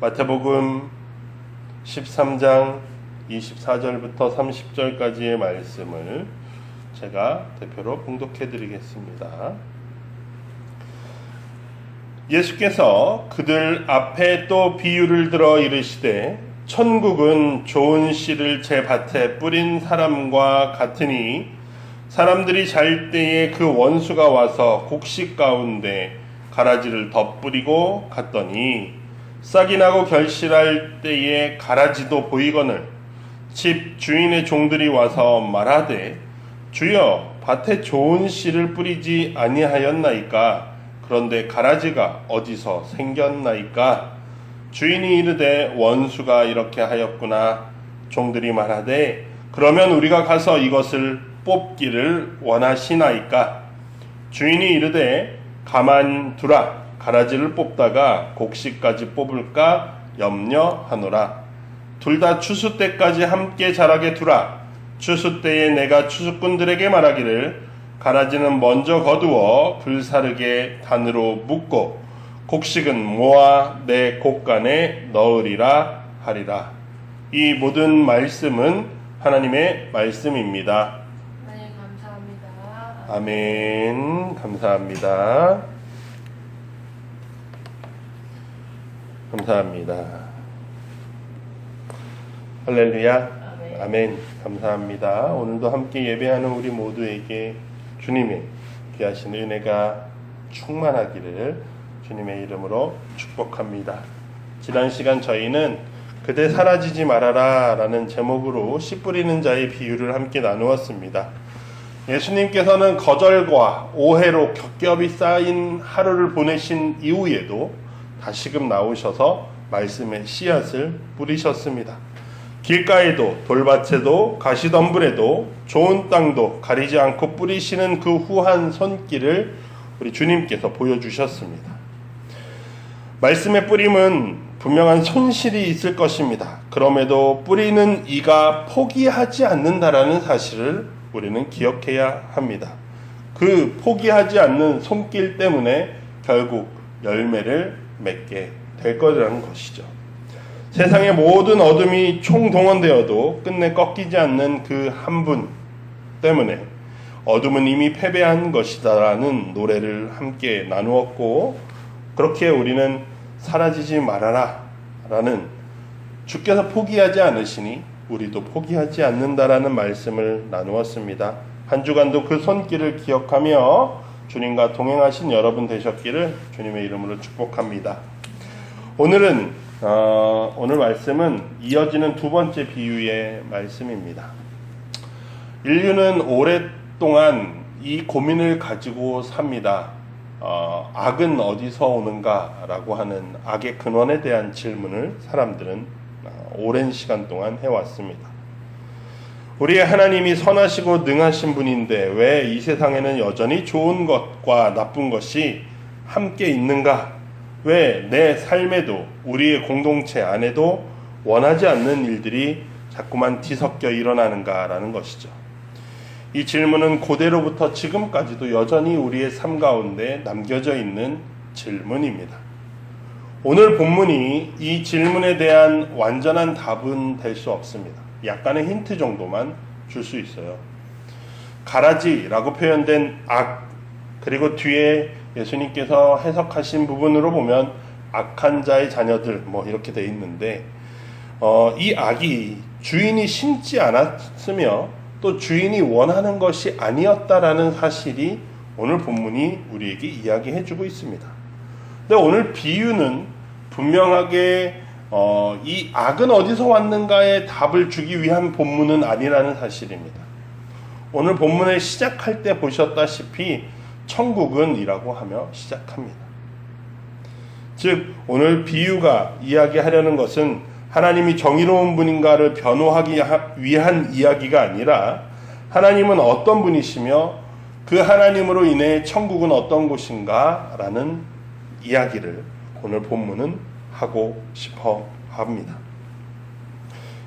마태복음 13장 24절부터 30절까지의 말씀을 제가 대표로 봉독해 드리겠습니다. 예수께서 그들 앞에 또 비유를 들어 이르시되 천국은 좋은 씨를 제 밭에 뿌린 사람과 같으니 사람들이 잘 때에 그 원수가 와서 곡식 가운데 가라지를 덧뿌리고 갔더니 싹이 나고 결실할 때에 가라지도 보이거늘 집 주인의 종들이 와서 말하되 주여 밭에 좋은 씨를 뿌리지 아니하였나이까 그런데 가라지가 어디서 생겼나이까 주인이 이르되 원수가 이렇게 하였구나. 종들이 말하되 그러면 우리가 가서 이것을 뽑기를 원하시나이까 주인이 이르되 가만 두라. 가라지를 뽑다가 곡식까지 뽑을까 염려하노라. 둘 다 추수 때까지 함께 자라게 두라. 추수 때에 내가 추수꾼들에게 말하기를 가라지는 먼저 거두어 불사르게 단으로 묶고 곡식은 모아 내 곡간에 넣으리라 하리라. 이 모든 말씀은 하나님의 말씀입니다. 하나님 감사합니다. 아멘. 감사합니다. 감사합니다. 할렐루야. 아멘. 감사합니다. 오늘도 함께 예배하는 우리 모두에게 주님의 귀하신 은혜가 충만하기를 주님의 이름으로 축복합니다. 지난 시간 저희는 그대 사라지지 말아라 라는 제목으로 씨 뿌리는 자의 비유를 함께 나누었습니다. 예수님께서는 거절과 오해로 겹겹이 쌓인 하루를 보내신 이후에도 다시금 나오셔서 말씀의 씨앗을 뿌리셨습니다. 길가에도 돌밭에도 가시덤불에도 좋은 땅도 가리지 않고 뿌리시는 그 후한 손길을 우리 주님께서 보여주셨습니다. 말씀의 뿌림은 분명한 손실이 있을 것입니다. 그럼에도 뿌리는 이가 포기하지 않는다라는 사실을 우리는 기억해야 합니다. 그 포기하지 않는 손길 때문에 결국 열매를 맺게 될 거라는 것이죠. 세상의 모든 어둠이 총동원되어도 끝내 꺾이지 않는 그 한 분 때문에 어둠은 이미 패배한 것이다라는 노래를 함께 나누었고, 그렇게 우리는 사라지지 말아라 라는 주께서 포기하지 않으시니 우리도 포기하지 않는다라는 말씀을 나누었습니다. 한 주간도 그 손길을 기억하며 주님과 동행하신 여러분 되셨기를 주님의 이름으로 축복합니다. 오늘 말씀은 이어지는 두 번째 비유의 말씀입니다. 인류는 오랫동안 이 고민을 가지고 삽니다. 악은 어디서 오는가라고 하는 악의 근원에 대한 질문을 사람들은 오랜 시간 동안 해왔습니다. 우리의 하나님이 선하시고 능하신 분인데 왜 이 세상에는 여전히 좋은 것과 나쁜 것이 함께 있는가? 왜 내 삶에도 우리의 공동체 안에도 원하지 않는 일들이 자꾸만 뒤섞여 일어나는가라는 것이죠. 이 질문은 고대로부터 지금까지도 여전히 우리의 삶 가운데 남겨져 있는 질문입니다. 오늘 본문이 이 질문에 대한 완전한 답은 될 수 없습니다. 약간의 힌트 정도만 줄 수 있어요. 가라지라고 표현된 악, 그리고 뒤에 예수님께서 해석하신 부분으로 보면 악한 자의 자녀들 이렇게 돼 있는데, 이 악이 주인이 심지 않았으며 또 주인이 원하는 것이 아니었다라는 사실이 오늘 본문이 우리에게 이야기해 주고 있습니다. 근데 오늘 비유는 분명하게 이 악은 어디서 왔는가에 답을 주기 위한 본문은 아니라는 사실입니다. 오늘 본문을 시작할 때 보셨다시피 천국은 이라고 하며 시작합니다. 즉 오늘 비유가 이야기하려는 것은 하나님이 정의로운 분인가를 변호하기 위한 이야기가 아니라 하나님은 어떤 분이시며 그 하나님으로 인해 천국은 어떤 곳인가 라는 이야기를 오늘 본문은 하고 싶어 합니다.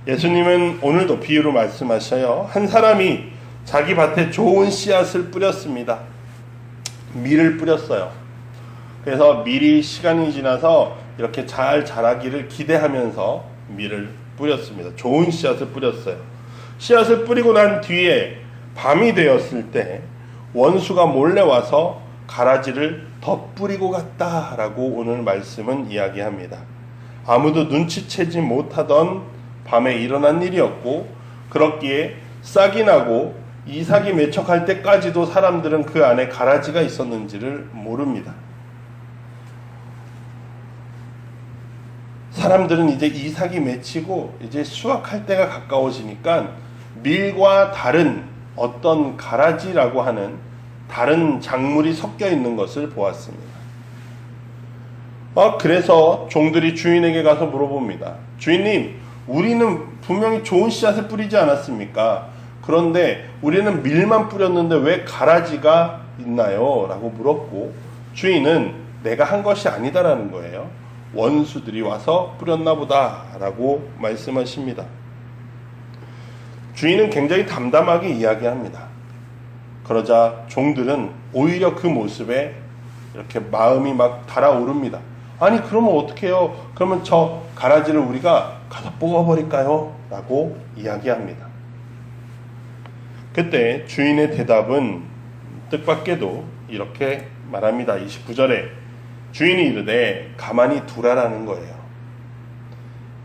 예수님은 오늘도 비유로 말씀하셔요. 한 사람이 자기 밭에 좋은 씨앗을 뿌렸습니다. 밀을 뿌렸어요. 그래서 미리 시간이 지나서 이렇게 잘 자라기를 기대하면서 밀을 뿌렸습니다. 좋은 씨앗을 뿌렸어요. 씨앗을 뿌리고 난 뒤에 밤이 되었을 때 원수가 몰래 와서 가라지를 더 뿌리고 갔다라고 오늘 말씀은 이야기합니다. 아무도 눈치채지 못하던 밤에 일어난 일이었고, 그렇기에 싹이 나고 이삭이 매척할 때까지도 사람들은 그 안에 가라지가 있었는지를 모릅니다. 사람들은 이제 이삭이 맺히고 이제 수확할 때가 가까워지니까 밀과 다른 어떤 가라지라고 하는 다른 작물이 섞여 있는 것을 보았습니다. 그래서 종들이 주인에게 가서 물어봅니다. 주인님, 우리는 분명히 좋은 씨앗을 뿌리지 않았습니까? 그런데 우리는 밀만 뿌렸는데 왜 가라지가 있나요? 라고 물었고, 주인은 내가 한 것이 아니다라는 거예요. 원수들이 와서 뿌렸나 보다 라고 말씀하십니다. 주인은 굉장히 담담하게 이야기합니다. 그러자 종들은 오히려 그 모습에 이렇게 마음이 막 달아오릅니다. 아니, 그러면 어떡해요? 그러면 저 가라지를 우리가 가서 뽑아버릴까요? 라고 이야기합니다. 그때 주인의 대답은 뜻밖에도 이렇게 말합니다. 29절에 주인이 이르되 가만히 두라라는 거예요.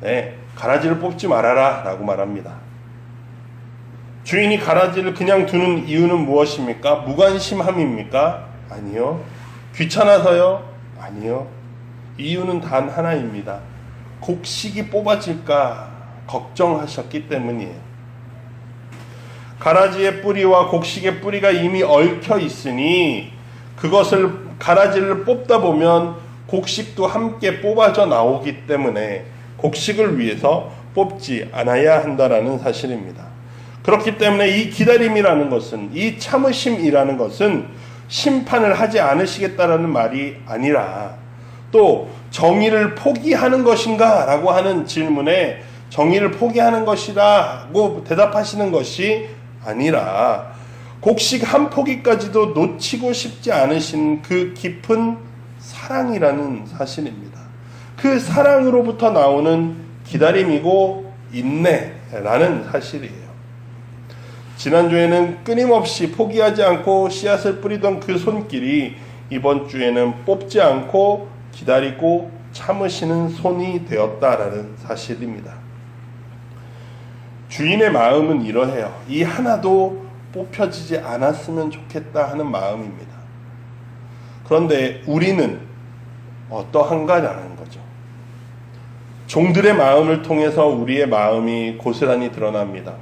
네, 가라지를 뽑지 말아라 라고 말합니다. 주인이 가라지를 그냥 두는 이유는 무엇입니까? 무관심함입니까? 아니요. 귀찮아서요? 아니요. 이유는 단 하나입니다. 곡식이 뽑아질까 걱정하셨기 때문이에요. 가라지의 뿌리와 곡식의 뿌리가 이미 얽혀 있으니 그것을 가라지를 뽑다 보면 곡식도 함께 뽑아져 나오기 때문에 곡식을 위해서 뽑지 않아야 한다라는 사실입니다. 그렇기 때문에 이 기다림이라는 것은, 이 참으심이라는 것은 심판을 하지 않으시겠다라는 말이 아니라, 또 정의를 포기하는 것인가 라고 하는 질문에 정의를 포기하는 것이라고 대답하시는 것이 아니라 곡식 한 포기까지도 놓치고 싶지 않으신 그 깊은 사랑이라는 사실입니다. 그 사랑으로부터 나오는 기다림이고 인내라는 사실이에요. 지난주에는 끊임없이 포기하지 않고 씨앗을 뿌리던 그 손길이 이번 주에는 뽑지 않고 기다리고 참으시는 손이 되었다라는 사실입니다. 주인의 마음은 이러해요. 이 하나도 뽑혀지지 않았으면 좋겠다 하는 마음입니다. 그런데 우리는 어떠한가라는 거죠. 종들의 마음을 통해서 우리의 마음이 고스란히 드러납니다.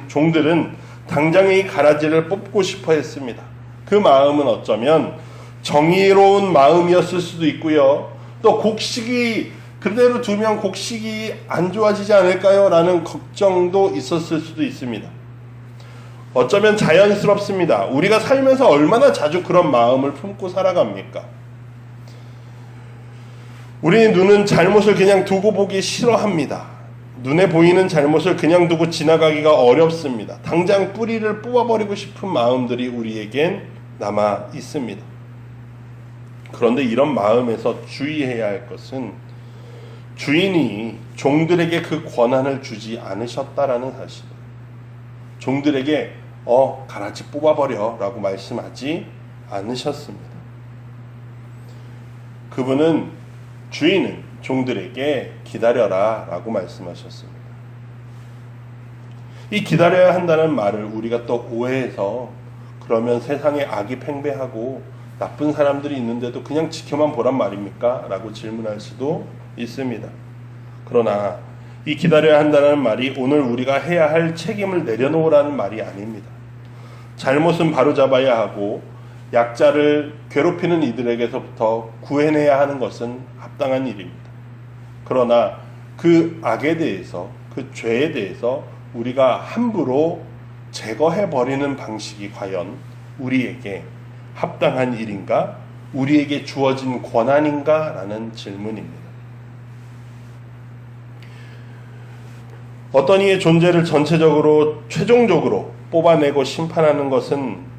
종들은 당장에 이 가라지를 뽑고 싶어 했습니다. 그 마음은 어쩌면 정의로운 마음이었을 수도 있고요. 또 곡식이 그대로 두면 곡식이 안 좋아지지 않을까요? 라는 걱정도 있었을 수도 있습니다. 어쩌면 자연스럽습니다. 우리가 살면서 얼마나 자주 그런 마음을 품고 살아갑니까? 우리의 눈은 잘못을 그냥 두고 보기 싫어합니다. 눈에 보이는 잘못을 그냥 두고 지나가기가 어렵습니다. 당장 뿌리를 뽑아버리고 싶은 마음들이 우리에겐 남아 있습니다. 그런데 이런 마음에서 주의해야 할 것은 주인이 종들에게 그 권한을 주지 않으셨다라는 사실입니다. 종들에게 가라지 뽑아버려 라고 말씀하지 않으셨습니다. 주인은 종들에게 기다려라 라고 말씀하셨습니다. 이 기다려야 한다는 말을 우리가 또 오해해서 그러면 세상에 악이 팽배하고 나쁜 사람들이 있는데도 그냥 지켜만 보란 말입니까? 라고 질문할 수도 있습니다. 그러나 이 기다려야 한다는 말이 오늘 우리가 해야 할 책임을 내려놓으라는 말이 아닙니다. 잘못은 바로잡아야 하고 약자를 괴롭히는 이들에게서부터 구해내야 하는 것은 합당한 일입니다. 그러나 그 악에 대해서, 그 죄에 대해서 우리가 함부로 제거해버리는 방식이 과연 우리에게 합당한 일인가? 우리에게 주어진 권한인가? 라는 질문입니다. 어떤 이의 존재를 전체적으로 최종적으로 뽑아내고 심판하는 것은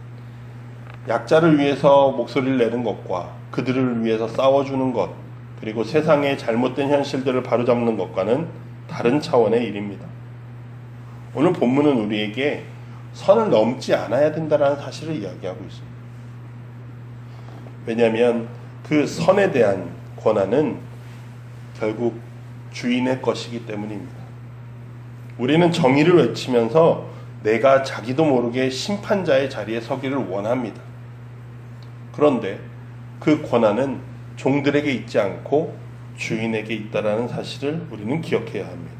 약자를 위해서 목소리를 내는 것과 그들을 위해서 싸워주는 것, 그리고 세상의 잘못된 현실들을 바로잡는 것과는 다른 차원의 일입니다. 오늘 본문은 우리에게 선을 넘지 않아야 된다는 사실을 이야기하고 있습니다. 왜냐하면 그 선에 대한 권한은 결국 주인의 것이기 때문입니다. 우리는 정의를 외치면서 내가 자기도 모르게 심판자의 자리에 서기를 원합니다. 그런데 그 권한은 종들에게 있지 않고 주인에게 있다라는 사실을 우리는 기억해야 합니다.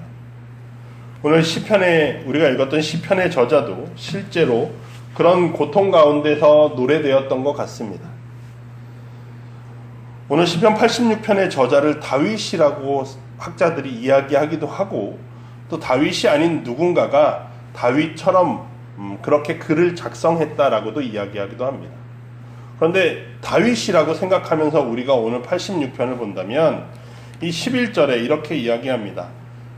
오늘 시편에 우리가 읽었던 시편의 저자도 실제로 그런 고통 가운데서 노래되었던 것 같습니다. 오늘 시편 86편의 저자를 다윗이라고 학자들이 이야기하기도 하고, 또 다윗이 아닌 누군가가 다윗처럼 그렇게 글을 작성했다라고도 이야기하기도 합니다. 그런데 다윗이라고 생각하면서 우리가 오늘 86편을 본다면 이 11절에 이렇게 이야기합니다.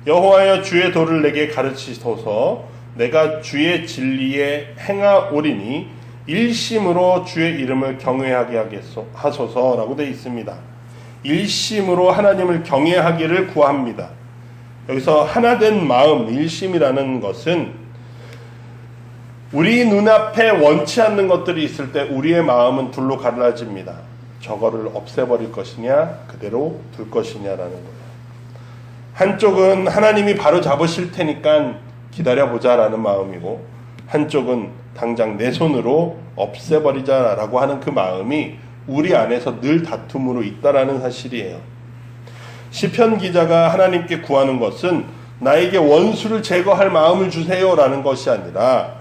여호와여 주의 도를 내게 가르치소서. 내가 주의 진리에 행하오리니 일심으로 주의 이름을 경외하게 하소서라고 되어 있습니다. 일심으로 하나님을 경외하기를 구합니다. 여기서 하나된 마음, 일심이라는 것은 우리 눈앞에 원치 않는 것들이 있을 때 우리의 마음은 둘로 갈라집니다. 저거를 없애버릴 것이냐, 그대로 둘 것이냐라는 거예요. 한쪽은 하나님이 바로 잡으실 테니까 기다려보자라는 마음이고, 한쪽은 당장 내 손으로 없애버리자라고 하는 그 마음이 우리 안에서 늘 다툼으로 있다라는 사실이에요. 시편 기자가 하나님께 구하는 것은 나에게 원수를 제거할 마음을 주세요라는 것이 아니라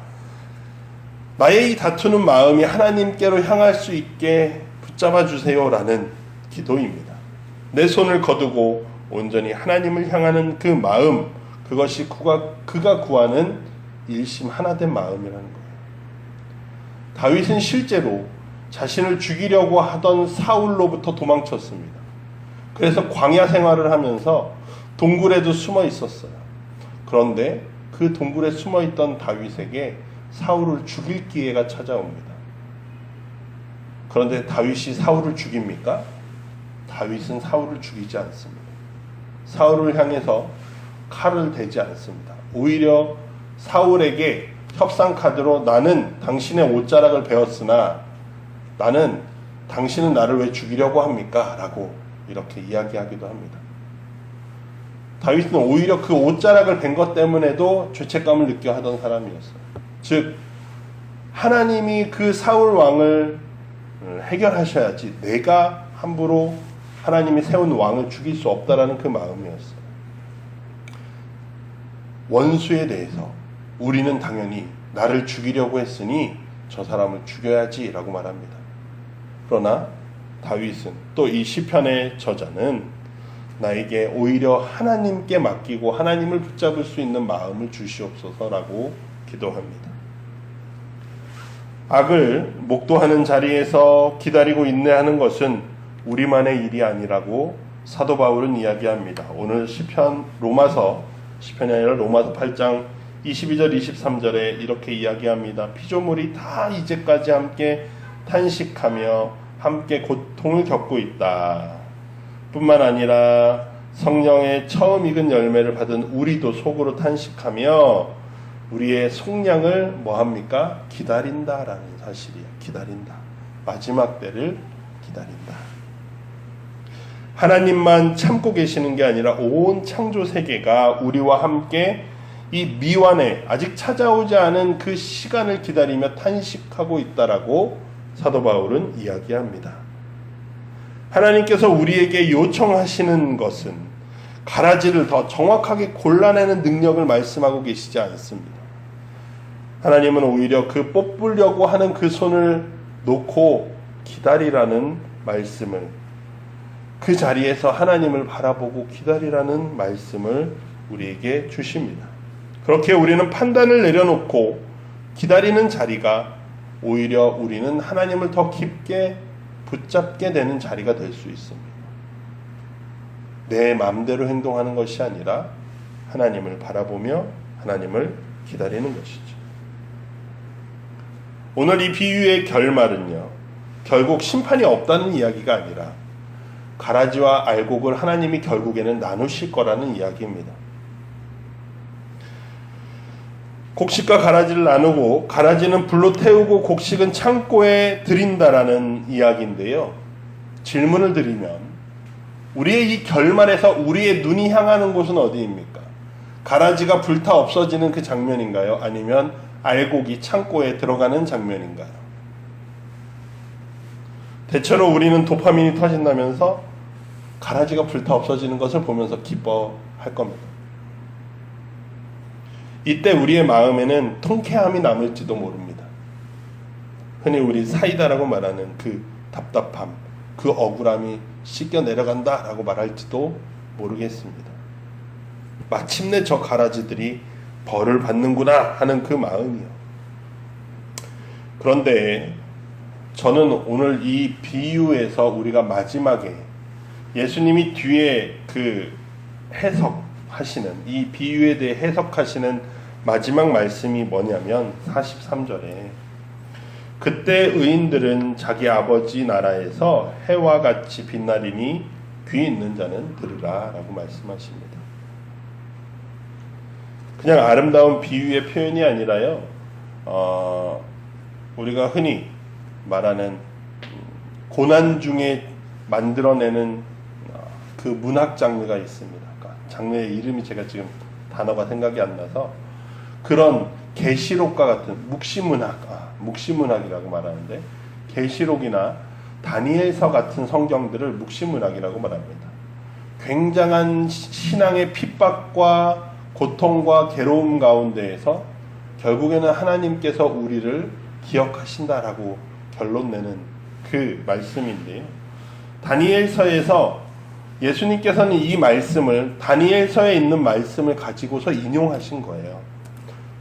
나의 이 다투는 마음이 하나님께로 향할 수 있게 붙잡아 주세요라는 기도입니다. 내 손을 거두고 온전히 하나님을 향하는 그 마음, 그것이 그가 구하는 일심 하나된 마음이라는 거예요. 다윗은 실제로 자신을 죽이려고 하던 사울로부터 도망쳤습니다. 그래서 광야 생활을 하면서 동굴에도 숨어 있었어요. 그런데 그 동굴에 숨어 있던 다윗에게 사울을 죽일 기회가 찾아옵니다. 그런데 다윗이 사울을 죽입니까? 다윗은 사울을 죽이지 않습니다. 사울을 향해서 칼을 대지 않습니다. 오히려 사울에게 협상 카드로 나는 당신의 옷자락을 베었으나 나는 당신은 나를 왜 죽이려고 합니까? 라고 이렇게 이야기하기도 합니다. 다윗은 오히려 그 옷자락을 벤 것 때문에도 죄책감을 느껴 하던 사람이었어요. 즉 하나님이 그 사울 왕을 해결하셔야지 내가 함부로 하나님이 세운 왕을 죽일 수 없다라는 그 마음이었어요. 원수에 대해서 우리는 당연히 나를 죽이려고 했으니 저 사람을 죽여야지 라고 말합니다. 그러나 다윗은 또 이 시편의 저자는 나에게 오히려 하나님께 맡기고 하나님을 붙잡을 수 있는 마음을 주시옵소서라고 기도합니다. 악을 목도하는 자리에서 기다리고 인내하는 것은 우리만의 일이 아니라고 사도 바울은 이야기합니다. 오늘 시편이 아니라 로마서 8장 22절 23절에 이렇게 이야기합니다. 피조물이 다 이제까지 함께 탄식하며 함께 고통을 겪고 있다. 뿐만 아니라 성령의 처음 익은 열매를 받은 우리도 속으로 탄식하며 우리의 속량을 뭐합니까? 기다린다라는 사실이에요. 기다린다. 마지막 때를 기다린다. 하나님만 참고 계시는 게 아니라 온 창조 세계가 우리와 함께 이 미완의 아직 찾아오지 않은 그 시간을 기다리며 탄식하고 있다라고 사도 바울은 이야기합니다. 하나님께서 우리에게 요청하시는 것은 가라지를 더 정확하게 골라내는 능력을 말씀하고 계시지 않습니다. 하나님은 오히려 그 뽑으려고 하는 그 손을 놓고 기다리라는 말씀을, 그 자리에서 하나님을 바라보고 기다리라는 말씀을 우리에게 주십니다. 그렇게 우리는 판단을 내려놓고 기다리는 자리가 오히려 우리는 하나님을 더 깊게 붙잡게 되는 자리가 될 수 있습니다. 내 마음대로 행동하는 것이 아니라 하나님을 바라보며 하나님을 기다리는 것이죠. 오늘 이 비유의 결말은요, 결국 심판이 없다는 이야기가 아니라 가라지와 알곡을 하나님이 결국에는 나누실 거라는 이야기입니다. 곡식과 가라지를 나누고 가라지는 불로 태우고 곡식은 창고에 드린다라는 이야기인데요. 질문을 드리면 우리의 이 결말에서 우리의 눈이 향하는 곳은 어디입니까? 가라지가 불타 없어지는 그 장면인가요? 아니면 알곡이 창고에 들어가는 장면인가요? 대체로 우리는 도파민이 터진다면서 가라지가 불타 없어지는 것을 보면서 기뻐할 겁니다. 이때 우리의 마음에는 통쾌함이 남을지도 모릅니다. 흔히 우리 사이다라고 말하는 그 답답함, 그 억울함이 씻겨 내려간다라고 말할지도 모르겠습니다. 마침내 저 가라지들이 벌을 받는구나 하는 그 마음이요. 그런데 저는 오늘 이 비유에서 우리가 마지막에 예수님이 뒤에 그 해석하시는 이 비유에 대해 해석하시는 마지막 말씀이 뭐냐면 43절에 그때 의인들은 자기 아버지 나라에서 해와 같이 빛나리니 귀 있는 자는 들으라 라고 말씀하십니다. 그냥 아름다운 비유의 표현이 아니라요, 우리가 흔히 말하는 고난 중에 만들어내는 그 문학 장르가 있습니다. 장르의 이름이 제가 지금 단어가 생각이 안 나서 그런 계시록과 같은 묵시문학이라고 말하는데 계시록이나 다니엘서 같은 성경들을 묵시문학이라고 말합니다. 굉장한 신앙의 핍박과 고통과 괴로움 가운데에서 결국에는 하나님께서 우리를 기억하신다라고 결론 내는 그 말씀인데요. 다니엘서에서 예수님께서는 이 말씀을 다니엘서에 있는 말씀을 가지고서 인용하신 거예요.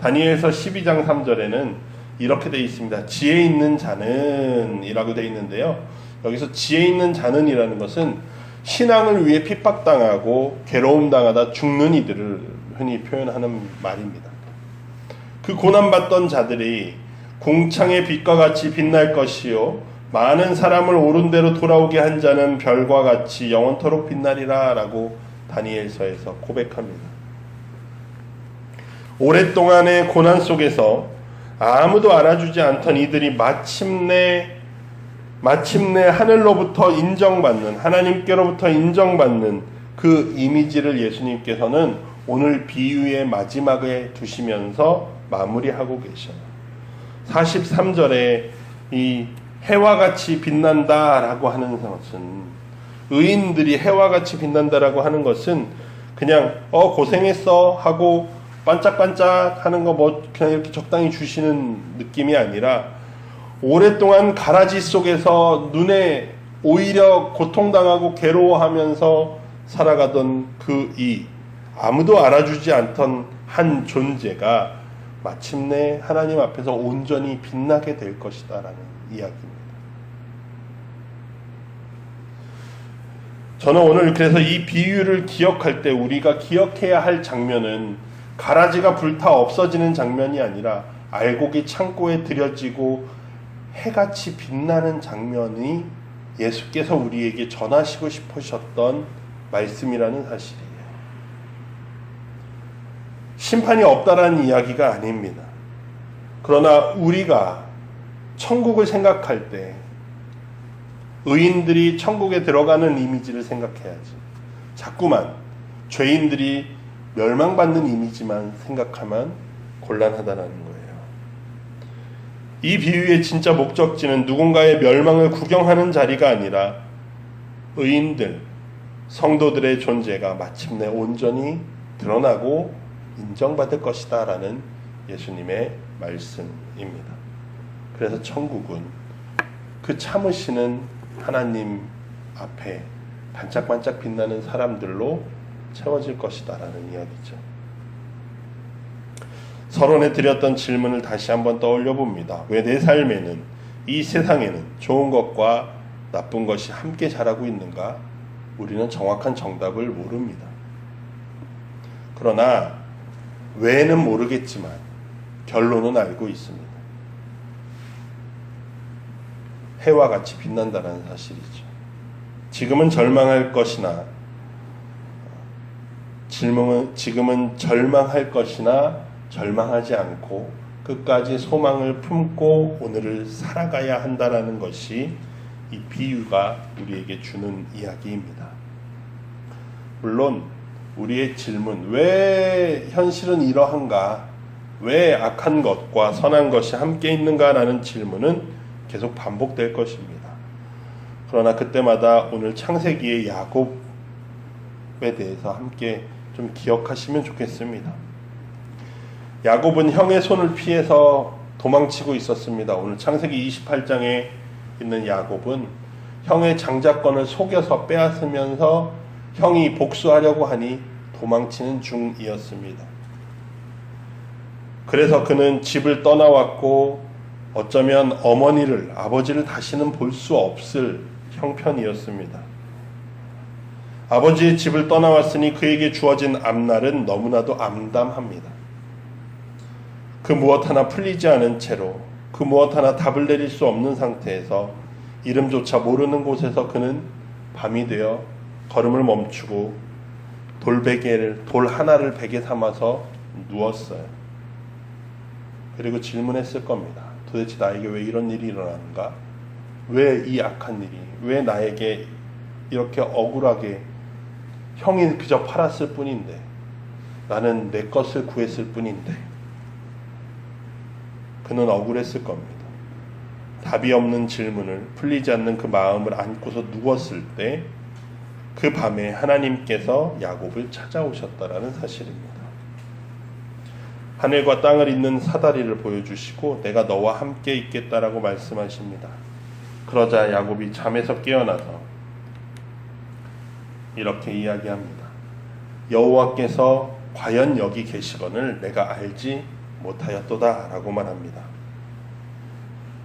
다니엘서 12장 3절에는 이렇게 되어 있습니다. 지혜 있는 자는 이라고 되어 있는데요. 여기서 지혜 있는 자는 이라는 것은 신앙을 위해 핍박당하고 괴로움당하다 죽는 이들을 흔히 표현하는 말입니다. 그 고난받던 자들이 궁창의 빛과 같이 빛날 것이요 많은 사람을 옳은 대로 돌아오게 한 자는 별과 같이 영원토록 빛나리라 라고 다니엘서에서 고백합니다. 오랫동안의 고난 속에서 아무도 알아주지 않던 이들이 마침내 하늘로부터 인정받는, 하나님께로부터 인정받는 그 이미지를 예수님께서는 오늘 비유의 마지막에 두시면서 마무리하고 계셔요. 43절에 이 해와 같이 빛난다라고 하는 것은, 의인들이 해와 같이 빛난다라고 하는 것은 그냥 고생했어 하고 반짝반짝 하는 거 뭐 그냥 이렇게 적당히 주시는 느낌이 아니라 오랫동안 가라지 속에서 눈에 오히려 고통당하고 괴로워하면서 살아가던 그 아무도 알아주지 않던 한 존재가 마침내 하나님 앞에서 온전히 빛나게 될 것이다 라는 이야기입니다. 저는 오늘 그래서 이 비유를 기억할 때 우리가 기억해야 할 장면은 가라지가 불타 없어지는 장면이 아니라 알곡이 창고에 들여지고 해같이 빛나는 장면이 예수께서 우리에게 전하시고 싶으셨던 말씀이라는 사실이에요. 심판이 없다라는 이야기가 아닙니다. 그러나 우리가 천국을 생각할 때 의인들이 천국에 들어가는 이미지를 생각해야지. 자꾸만 죄인들이 멸망받는 이미지만 생각하면 곤란하다는 거예요. 이 비유의 진짜 목적지는 누군가의 멸망을 구경하는 자리가 아니라 의인들, 성도들의 존재가 마침내 온전히 드러나고 인정받을 것이다 라는 예수님의 말씀입니다. 그래서 천국은 그 참으시는 하나님 앞에 반짝반짝 빛나는 사람들로 채워질 것이다 라는 이야기죠. 서론에 드렸던 질문을 다시 한번 떠올려 봅니다. 왜 내 삶에는, 이 세상에는 좋은 것과 나쁜 것이 함께 자라고 있는가? 우리는 정확한 정답을 모릅니다. 그러나 왜는 모르겠지만 결론은 알고 있습니다. 해와 같이 빛난다는 사실이죠. 지금은 절망할 것이나 지금은 절망할 것이나 절망하지 않고 끝까지 소망을 품고 오늘을 살아가야 한다는 것이 이 비유가 우리에게 주는 이야기입니다. 물론 우리의 질문, 왜 현실은 이러한가? 왜 악한 것과 선한 것이 함께 있는가라는 질문은 계속 반복될 것입니다. 그러나 그때마다 오늘 창세기의 야곱에 대해서 함께 좀 기억하시면 좋겠습니다. 야곱은 형의 손을 피해서 도망치고 있었습니다. 오늘 창세기 28장에 있는 야곱은 형의 장자권을 속여서 빼앗으면서 형이 복수하려고 하니 도망치는 중이었습니다. 그래서 그는 집을 떠나왔고 어쩌면 어머니를, 아버지를 다시는 볼 수 없을 형편이었습니다. 아버지의 집을 떠나왔으니 그에게 주어진 앞날은 너무나도 암담합니다. 그 무엇 하나 풀리지 않은 채로, 그 무엇 하나 답을 내릴 수 없는 상태에서 이름조차 모르는 곳에서 그는 밤이 되어 걸음을 멈추고 돌 하나를 베개 삼아서 누웠어요. 그리고 질문했을 겁니다. 도대체 나에게 왜 이런 일이 일어나는가? 왜 이 악한 일이? 왜 나에게 이렇게 억울하게 형이 그저 팔았을 뿐인데 나는 내 것을 구했을 뿐인데 그는 억울했을 겁니다. 답이 없는 질문을, 풀리지 않는 그 마음을 안고서 누웠을 때 그 밤에 하나님께서 야곱을 찾아오셨다라는 사실입니다. 하늘과 땅을 잇는 사다리를 보여주시고 내가 너와 함께 있겠다라고 말씀하십니다. 그러자 야곱이 잠에서 깨어나서 이렇게 이야기합니다. 여호와께서 과연 여기 계시거늘 내가 알지 못하였도다 라고 말합니다.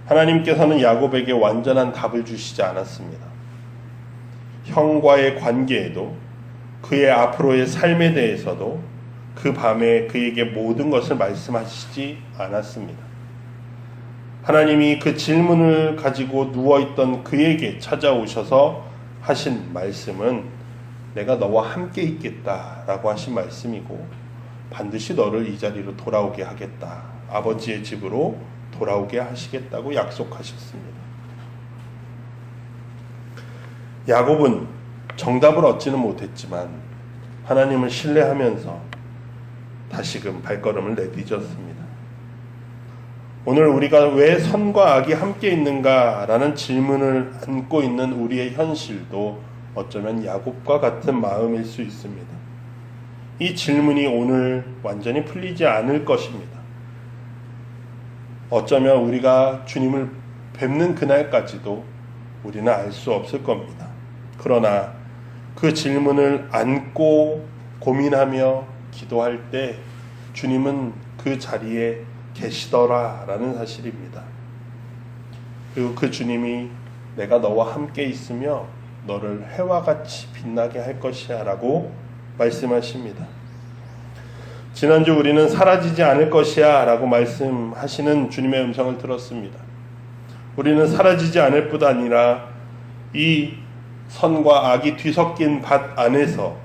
하나님께서는 야곱에게 완전한 답을 주시지 않았습니다. 형과의 관계에도 그의 앞으로의 삶에 대해서도 그 밤에 그에게 모든 것을 말씀하시지 않았습니다. 하나님이 그 질문을 가지고 누워있던 그에게 찾아오셔서 하신 말씀은 내가 너와 함께 있겠다라고 하신 말씀이고 반드시 너를 이 자리로 돌아오게 하겠다. 아버지의 집으로 돌아오게 하시겠다고 약속하셨습니다. 야곱은 정답을 얻지는 못했지만 하나님을 신뢰하면서 다시금 발걸음을 내딛었습니다. 오늘 우리가 왜 선과 악이 함께 있는가라는 질문을 안고 있는 우리의 현실도 어쩌면 야곱과 같은 마음일 수 있습니다. 이 질문이 오늘 완전히 풀리지 않을 것입니다. 어쩌면 우리가 주님을 뵙는 그날까지도 우리는 알 수 없을 겁니다. 그러나 그 질문을 안고 고민하며 기도할 때 주님은 그 자리에 계시더라라는 사실입니다. 그리고 그 주님이 내가 너와 함께 있으며 너를 해와 같이 빛나게 할 것이야 라고 말씀하십니다. 지난주 우리는 사라지지 않을 것이야 라고 말씀하시는 주님의 음성을 들었습니다. 우리는 사라지지 않을 뿐 아니라 이 선과 악이 뒤섞인 밭 안에서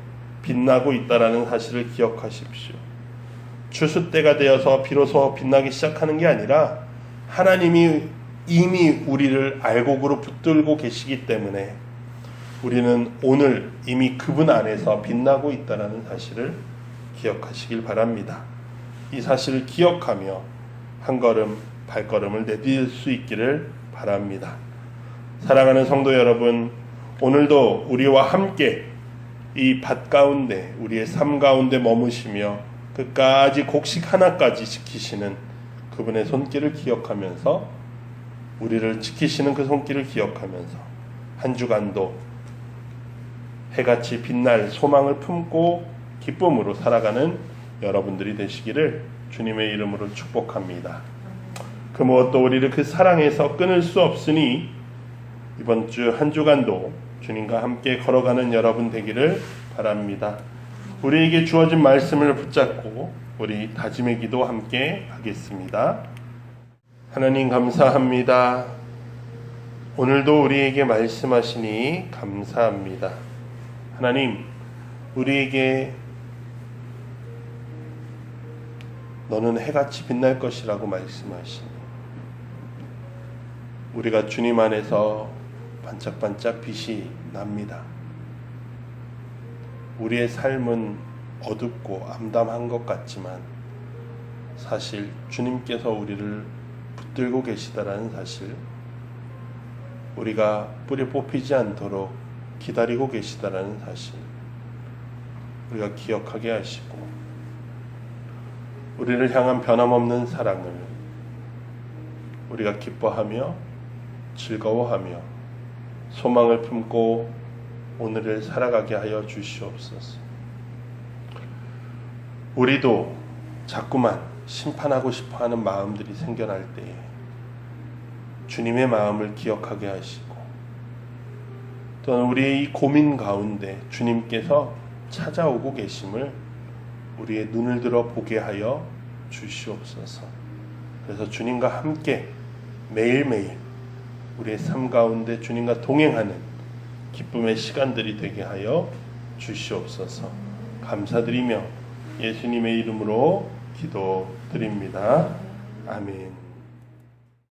빛나고 있다라는 사실을 기억하십시오. 추수 때가 되어서 비로소 빛나기 시작하는 게 아니라 하나님이 이미 우리를 알곡으로 붙들고 계시기 때문에 우리는 오늘 이미 그분 안에서 빛나고 있다는 사실을 기억하시길 바랍니다. 이 사실을 기억하며 한 걸음 발걸음을 내딛을 수 있기를 바랍니다. 사랑하는 성도 여러분, 오늘도 우리와 함께 이 밭 가운데 우리의 삶 가운데 머무시며 끝까지 곡식 하나까지 지키시는 그분의 손길을 기억하면서 우리를 지키시는 그 손길을 기억하면서 한 주간도 해같이 빛날 소망을 품고 기쁨으로 살아가는 여러분들이 되시기를 주님의 이름으로 축복합니다. 그 무엇도 우리를 그 사랑에서 끊을 수 없으니 이번 주 한 주간도 주님과 함께 걸어가는 여러분 되기를 바랍니다. 우리에게 주어진 말씀을 붙잡고 우리 다짐의 기도 함께 하겠습니다. 하나님 감사합니다. 오늘도 우리에게 말씀하시니 감사합니다. 하나님, 우리에게 너는 해같이 빛날 것이라고 말씀하시니 우리가 주님 안에서 반짝반짝 빛이 납니다. 우리의 삶은 어둡고 암담한 것 같지만 사실 주님께서 우리를 붙들고 계시다라는 사실, 우리가 뿌리 뽑히지 않도록 기다리고 계시다라는 사실 우리가 기억하게 하시고, 우리를 향한 변함없는 사랑을 우리가 기뻐하며 즐거워하며 소망을 품고 오늘을 살아가게 하여 주시옵소서. 우리도 자꾸만 심판하고 싶어하는 마음들이 생겨날 때에 주님의 마음을 기억하게 하시고, 또는 우리의 이 고민 가운데 주님께서 찾아오고 계심을 우리의 눈을 들어 보게 하여 주시옵소서. 그래서 주님과 함께 매일매일 우리의 삶 가운데 주님과 동행하는 기쁨의 시간들이 되게 하여 주시옵소서. 감사드리며 예수님의 이름으로 기도드립니다. 아멘.